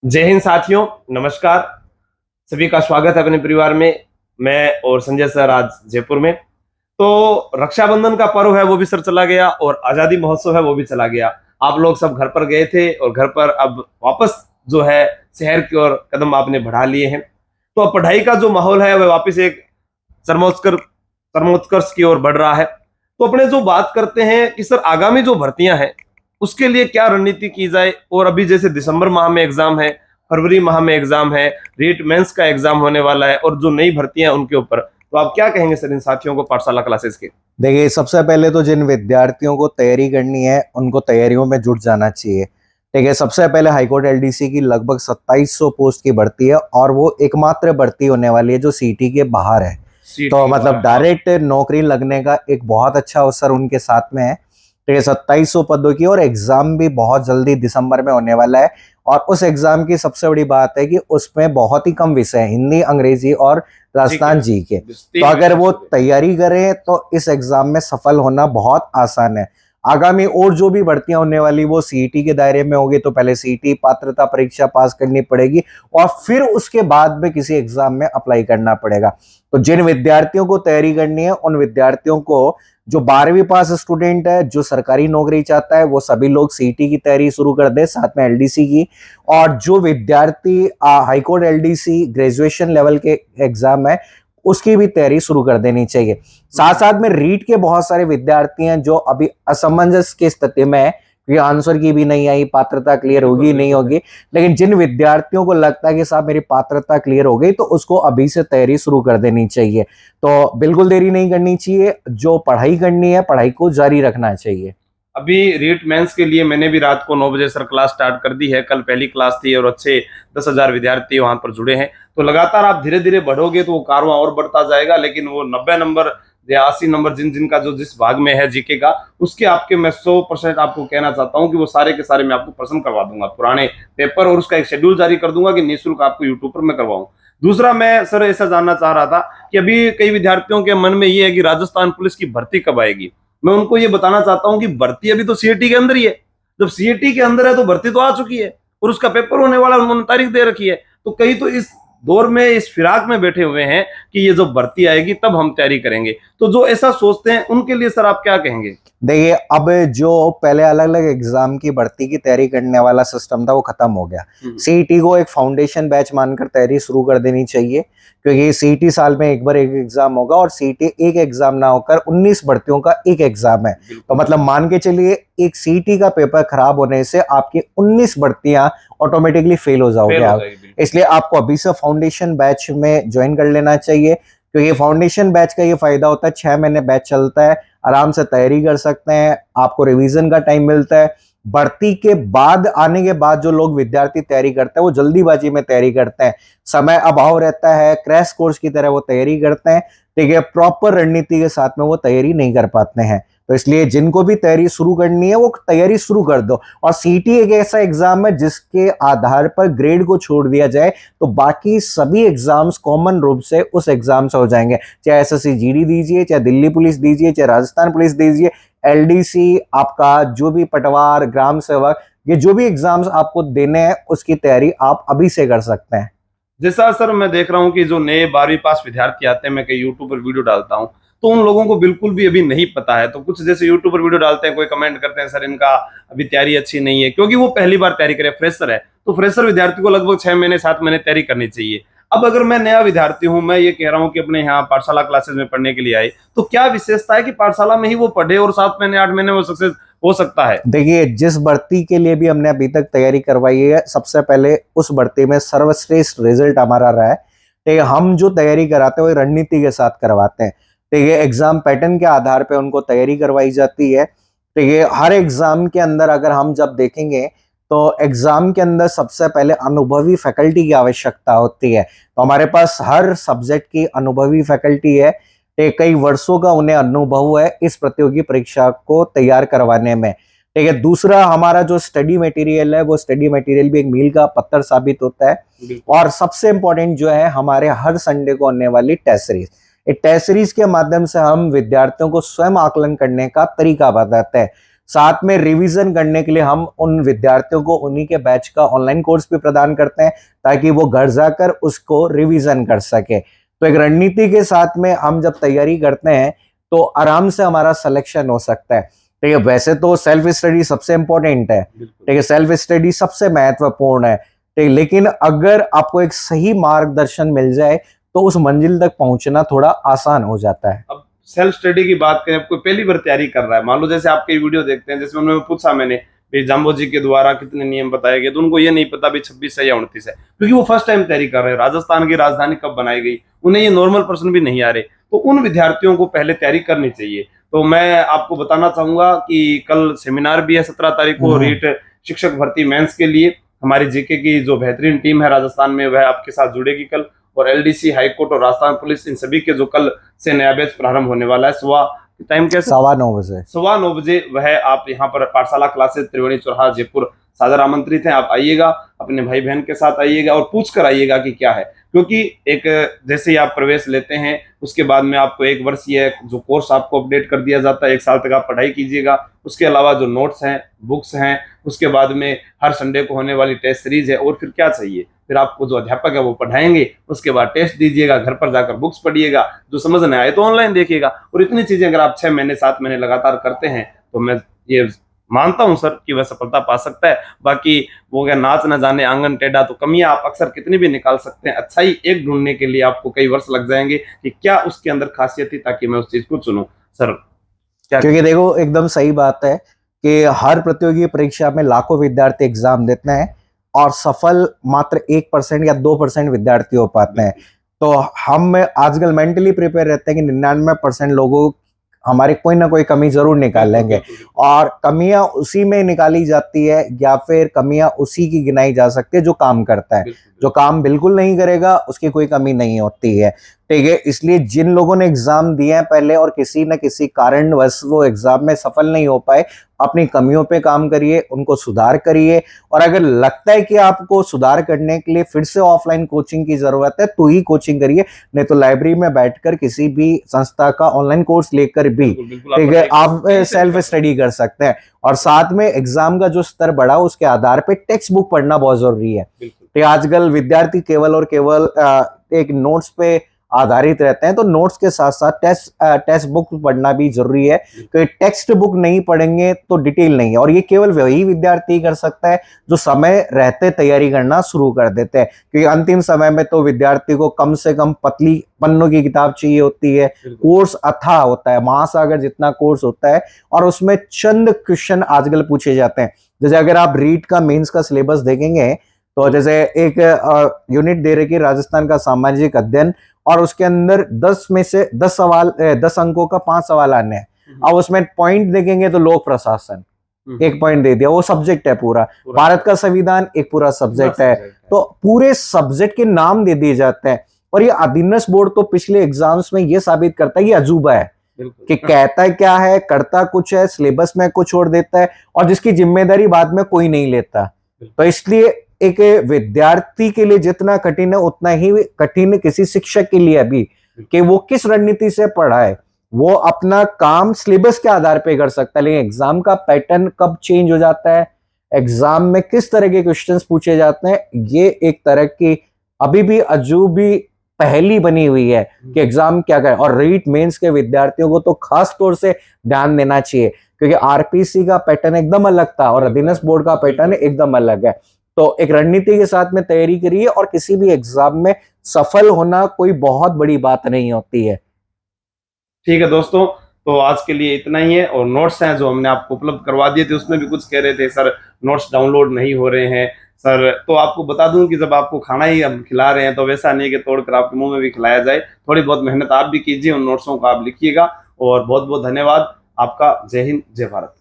जय हिंद साथियों, नमस्कार। सभी का स्वागत है अपने परिवार में। मैं और संजय सर आज जयपुर में। तो रक्षाबंधन का पर्व है वो भी सर चला गया और आजादी महोत्सव है वो भी चला गया। आप लोग सब घर पर गए थे और घर पर अब वापस जो है शहर की ओर कदम आपने बढ़ा लिए हैं। तो अब पढ़ाई का जो माहौल है वह वापस एक चरमोत्कर्ष चरमोत्कर्ष की ओर बढ़ रहा है। तो अपने जो बात करते हैं कि सर आगामी जो भर्तियां हैं उसके लिए क्या रणनीति की जाए। और अभी जैसे दिसंबर माह में एग्जाम है, फरवरी माह में एग्जाम है, रीट मेंस का एग्जाम होने वाला है और जो नई भर्तियां उनके ऊपर, तो आप क्या कहेंगे सर इन साथियों को पाठशाला क्लासेस के? देखिए, सबसे पहले तो जिन विद्यार्थियों को तैयारी करनी है उनको तैयारियों में जुट जाना चाहिए। ठीक है, सबसे पहले हाईकोर्ट एलडीसी की लगभग 2700 पोस्ट की भर्ती है और वो एकमात्र भर्ती होने वाली है जो सीटी के बाहर है। तो मतलब डायरेक्ट नौकरी लगने का एक बहुत अच्छा अवसर उनके साथ में है। ठीक है, 2700 पदों की और एग्जाम भी बहुत जल्दी दिसंबर में होने वाला है। और उस एग्जाम की सबसे बड़ी बात है कि उसमें बहुत ही कम विषय हैं, हिंदी, अंग्रेजी और राजस्थान जी के। तो अगर वो तैयारी करें तो इस एग्जाम में सफल होना बहुत आसान है। आगामी और जो भी भर्तियां होने वाली वो सीईटी के दायरे में होगी, तो पहले सीईटी पात्रता परीक्षा पास करनी पड़ेगी और फिर उसके बाद में किसी एग्जाम में अप्लाई करना पड़ेगा। तो जिन विद्यार्थियों को तैयारी करनी है उन विद्यार्थियों को, जो 12वीं पास स्टूडेंट है, जो सरकारी नौकरी चाहता है, वो सभी लोग सीईटी की तैयारी शुरू कर दे, साथ में एलडीसी की। और जो विद्यार्थी हाईकोर्ट एलडीसी ग्रेजुएशन लेवल के एग्जाम है उसकी भी तैयारी शुरू कर देनी चाहिए। साथ साथ में रीट के बहुत सारे विद्यार्थी हैं जो अभी असमंजस की स्थिति में है कि आंसर की भी नहीं आई, पात्रता क्लियर होगी नहीं होगी। लेकिन जिन विद्यार्थियों को लगता है कि साहब मेरी पात्रता क्लियर हो गई, तो उसको अभी से तैयारी शुरू कर देनी चाहिए। तो बिल्कुल देरी नहीं करनी चाहिए, जो पढ़ाई करनी है पढ़ाई को जारी रखना चाहिए। अभी रीट मेंस के लिए मैंने भी रात को 9 बजे सर क्लास स्टार्ट कर दी है। कल पहली क्लास थी और अच्छे 10,000 विद्यार्थी वहां पर जुड़े हैं। तो लगातार आप धीरे धीरे बढ़ोगे तो वो कारवां और बढ़ता जाएगा। लेकिन वो 90 नंबर या 80 नंबर जिनका जो जिस भाग में है जीके का, उसके आपके मैं 100% आपको कहना चाहता हूँ कि वो सारे के सारे मैं आपको प्रश्न करवा दूंगा, पुराने पेपर, और उसका एक शेड्यूल जारी कर दूंगा कि निःशुल्क आपको यूट्यूब पर मैं करवाऊं। दूसरा, मैं सर ऐसा जानना चाह रहा था कि अभी कई विद्यार्थियों के मन में ये है कि राजस्थान पुलिस की भर्ती कब आएगी। मैं उनको ये बताना चाहता हूं कि भर्ती अभी तो सीएटी के अंदर ही है। जब सीएटी के अंदर है तो भर्ती तो आ चुकी है और उसका पेपर होने वाला, उन्होंने तारीख दे रखी है। तो कई तो इस दौर में, इस फिराक में बैठे हुए हैं कि ये जब भर्ती आएगी तब हम तैयारी करेंगे। तो जो ऐसा सोचते हैं उनके लिए सर आप क्या कहेंगे? देखिए, अब जो पहले अलग अलग एग्जाम की भर्ती की तैयारी करने वाला सिस्टम था वो खत्म हो गया। सीईटी को एक फाउंडेशन बैच मानकर तैयारी शुरू कर देनी चाहिए, क्योंकि सीईटी साल में एक बार एक एग्जाम होगा और सीईटी एक एग्जाम ना होकर 19 भर्तियों का एक एग्जाम है। तो मतलब मान के चलिए एक सीईटी का पेपर खराब होने से आपकी 19 भर्तियां ऑटोमेटिकली फेल हो जाओगे आप। इसलिए आपको अभी से फाउंडेशन बैच में ज्वाइन कर लेना चाहिए, क्योंकि फाउंडेशन बैच का ये फायदा होता है 6 महीने बैच चलता है, आराम से तैयारी कर सकते हैं, आपको रिवीजन का टाइम मिलता है। भर्ती के बाद आने के बाद जो लोग विद्यार्थी तैयारी करते हैं वो जल्दीबाजी में तैयारी करते हैं, समय अभाव रहता है, क्रैश कोर्स की तरह वो तैयारी करते हैं। ठीक है, प्रॉपर रणनीति के साथ में वो तैयारी नहीं कर पाते हैं। तो इसलिए जिनको भी तैयारी शुरू करनी है वो तैयारी शुरू कर दो। और सीटी एक ऐसा एग्जाम है जिसके आधार पर ग्रेड को छोड़ दिया जाए तो बाकी सभी एग्जाम्स कॉमन रूप से उस एग्जाम से हो जाएंगे। चाहे एसएससी जीडी दीजिए, चाहे दिल्ली पुलिस दीजिए, चाहे राजस्थान पुलिस दीजिए, एलडीसी, आपका जो भी पटवार, ग्राम सेवक, ये जो भी एग्जाम्स आपको देने हैं उसकी तैयारी आप अभी से कर सकते हैं। जैसा सर मैं देख रहा हूँ कि जो नए 12वीं पास विद्यार्थी आते हैं, मैं कई यूट्यूब पर वीडियो डालता हूँ, तो उन लोगों को बिल्कुल भी अभी नहीं पता है। तो कुछ जैसे यूट्यूब पर वीडियो डालते हैं, कोई कमेंट करते हैं सर इनका अभी तैयारी अच्छी नहीं है, क्योंकि वो पहली बार तैयारी करे, फ्रेशर है। तो फ्रेशर विद्यार्थी को लगभग 6 महीने 7 महीने तैयारी करनी चाहिए। अब अगर मैं नया विद्यार्थी हूँ, मैं ये कह रहा हूँ कि अपने यहाँ पाठशाला क्लासेस में पढ़ने के लिए आए, तो क्या विशेषता है कि पाठशाला में ही वो पढ़े और 7 महीने 8 महीने वो सक्सेस हो सकता है? देखिए, जिस भर्ती के लिए भी हमने अभी तक तैयारी करवाई है, सबसे पहले उस भर्ती में सर्वश्रेष्ठ रिजल्ट हमारा रहा है। ठीक है, हम जो तैयारी कराते हैं वो रणनीति के साथ करवाते हैं। ठीक है, एग्जाम पैटर्न के आधार पे उनको तैयारी करवाई जाती है। ठीक है, हर एग्जाम के अंदर अगर हम जब देखेंगे तो एग्जाम के अंदर सबसे पहले अनुभवी फैकल्टी की आवश्यकता होती है। तो हमारे पास हर सब्जेक्ट की अनुभवी फैकल्टी है। कई वर्षों का उन्हें अनुभव है इस प्रतियोगी परीक्षा को तैयार करवाने में। ठीक है, दूसरा हमारा जो स्टडी मटेरियल है वो स्टडी मटेरियल भी एक मील का पत्थर साबित होता है। और सबसे इंपॉर्टेंट जो है हमारे हर संडे को होने वाली टेस्ट सीरीज, टेस्ट सीरीज के माध्यम से हम विद्यार्थियों को स्वयं आकलन करने का तरीका बताते हैं। साथ में रिवीजन करने के लिए हम उन विद्यार्थियों को उन्हीं के बैच का ऑनलाइन कोर्स भी प्रदान करते हैं ताकि वो घर जाकर उसको रिवीजन कर सके। तो एक रणनीति के साथ में हम जब तैयारी करते हैं तो आराम से हमारा सिलेक्शन हो सकता है। ठीक है, वैसे तो सेल्फ स्टडी सबसे इंपॉर्टेंट है, ठीक है, सेल्फ स्टडी सबसे महत्वपूर्ण है, ठीक है, लेकिन अगर आपको एक सही मार्गदर्शन मिल जाए तो उस मंजिल तक पहुंचना थोड़ा आसान हो जाता है। अब सेल्फ स्टडी की बात करें, कोई पहली बार तैयारी कर रहा है, मान लो जैसे आपके वीडियो देखते हैं, जैसे उन्होंने पूछा मैंने भाई जाम्बो जी के द्वारा कितने नियम बताए गए, तो उनको ये नहीं पता भी 26 है या 29 है, क्योंकि वो फर्स्ट टाइम तैयारी कर रहे हैं। राजस्थान की राजधानी कब बनाई गई, उन्हें ये नॉर्मल पर्सन भी नहीं आ रहे, तो उन विद्यार्थियों को पहले तैयारी करनी चाहिए। तो मैं आपको बताना चाहूंगा कि कल सेमिनार भी है 17 तारीख को रीट शिक्षक भर्ती मेंस के लिए। हमारी जीके की जो बेहतरीन टीम है राजस्थान में वह आपके साथ जुड़ेगी कल, और एलडीसी, हाईकोर्ट और राजस्थान पुलिस, इन सभी के जो कल से नया बैच प्रारंभ होने वाला है, टाइम कैसे 9:15 बजे 9:15 बजे, वह आप यहाँ पर पाठशाला क्लासेस त्रिवेणी चौराहा जयपुर सादर आमंत्रित हैं। आप आइएगा, अपने भाई बहन के साथ आइएगा और पूछ कर आइएगा कि क्या है, क्योंकि एक जैसे ही आप प्रवेश लेते हैं उसके बाद में आपको 1 वर्ष ये जो कोर्स आपको अपडेट कर दिया जाता है, 1 साल तक आप पढ़ाई कीजिएगा। उसके अलावा जो नोट्स हैं, बुक्स हैं, उसके बाद में हर संडे को होने वाली टेस्ट सीरीज है, और फिर क्या चाहिए, फिर आपको जो अध्यापक है वो पढ़ाएंगे, उसके बाद टेस्ट दीजिएगा, घर पर जाकर बुक्स पढ़िएगा, जो समझ नहीं आए तो ऑनलाइन देखिएगा। और इतनी चीजें अगर आप 6 महीने 7 महीने लगातार करते हैं तो मैं ये मानता हूं सर कि वह सफलता पा सकता है। बाकी वो क्या नाच न जाने आंगन टेढ़ा, तो कमियां आप अक्सर कितनी भी निकाल सकते हैं, अच्छाई एक ढूंढने के लिए आपको कई वर्ष लग जाएंगे कि क्या उसके अंदर खासियत थी ताकि मैं उस चीज को चुनूं। सर क्या, क्योंकि देखो एकदम सही बात है कि हर प्रतियोगी परीक्षा में लाखों विद्यार्थी एग्जाम देते हैं और सफल मात्र 1% या 2% विद्यार्थी हो पाते हैं। तो हम आजकल मेंटली प्रिपेयर रहते हैं कि 99% लोगों हमारे कोई ना कोई कमी जरूर निकाल लेंगे, और कमियां उसी में निकाली जाती है या फिर कमियां उसी की गिनाई जा सकती है जो काम करता है। जो काम बिल्कुल नहीं करेगा उसकी कोई कमी नहीं होती है, ठीक है। इसलिए जिन लोगों ने एग्जाम दिए हैं पहले और किसी न किसी कारणवश वो एग्जाम में सफल नहीं हो पाए, अपनी कमियों पे काम करिए, उनको सुधार करिए, और अगर लगता है कि आपको सुधार करने के लिए फिर से ऑफलाइन कोचिंग की जरूरत है तो ही कोचिंग करिए, नहीं तो लाइब्रेरी में बैठकर किसी भी संस्था का ऑनलाइन कोर्स लेकर भी, ठीक है, आप सेल्फ स्टडी कर सकते हैं। और साथ में एग्जाम का जो स्तर बढ़ा उसके आधार पे टेक्स्ट बुक पढ़ना बहुत जरूरी है। तो आजकल विद्यार्थी केवल और केवल एक नोट्स पे आधारित रहते हैं, तो नोट्स के साथ साथ टेक्स्ट बुक पढ़ना भी जरूरी है, क्योंकि टेक्स्ट बुक नहीं पढ़ेंगे तो डिटेल नहीं है, और ये केवल वही विद्यार्थी कर सकता है जो समय रहते तैयारी करना शुरू कर देते हैं, क्योंकि अंतिम समय में तो विद्यार्थी को कम से कम पतली पन्नों की किताब चाहिए होती है। कोर्स अथाह होता है, महासागर जितना कोर्स होता है, और उसमें चंद क्वेश्चन आजकल पूछे जाते हैं। जैसे अगर आप रीट का मेंस का सिलेबस देखेंगे तो जैसे एक यूनिट दे रखी राजस्थान का सामाजिक अध्ययन, और उसके अंदर 10 में से 10 सवाल, 10 अंकों का 5 सवाल आने हैं। अब उसमें पॉइंट देखेंगे तो लोक प्रशासन 1 पॉइंट दे दिया, वो सब्जेक्ट है पूरा। भारत का संविधान एक पूरा सब्जेक्ट है, तो पूरे सब्जेक्ट के नाम दे दिए जाते हैं। और ये अधीनस्थ बोर्ड तो पिछले एग्जाम्स में ये साबित करता है कि अजूबा है, कि कहता है क्या है, करता कुछ है, सिलेबस में कुछ छोड़ देता है, और जिसकी जिम्मेदारी बाद में कोई नहीं लेता। तो इसलिए एक विद्यार्थी के लिए जितना कठिन है उतना ही कठिन किसी शिक्षक के लिए भी, कि वो किस रणनीति से पढ़ाए। वो अपना काम सिलेबस के आधार पे कर सकता है, लेकिन एग्जाम का पैटर्न कब चेंज हो जाता है, एग्जाम में किस तरह के क्वेश्चंस पूछे जाते हैं, ये एक तरह की अभी भी अजूबी पहेली बनी हुई है कि एग्जाम क्या करे। और रीट मेंस के विद्यार्थियों को तो खास तौर से ध्यान देना चाहिए, क्योंकि आरपीसी का पैटर्न एकदम अलग था और अधीनस्थ बोर्ड का पैटर्न एकदम अलग है। तो एक रणनीति के साथ में तैयारी करिए, और किसी भी एग्जाम में सफल होना कोई बहुत बड़ी बात नहीं होती है। ठीक है दोस्तों, तो आज के लिए इतना ही है। और नोट्स हैं जो हमने आपको उपलब्ध करवा दिए थे, उसमें भी कुछ कह रहे थे सर नोट्स डाउनलोड नहीं हो रहे हैं सर, तो आपको बता दूं कि जब आपको खाना ही हम खिला रहे हैं तो वैसा नहीं कि तोड़कर आपके मुंह में भी खिलाया जाए, थोड़ी बहुत मेहनत आप भी कीजिए, उन नोट्सों को आप लिखिएगा। और बहुत बहुत धन्यवाद आपका। जय हिंद, जय भारत।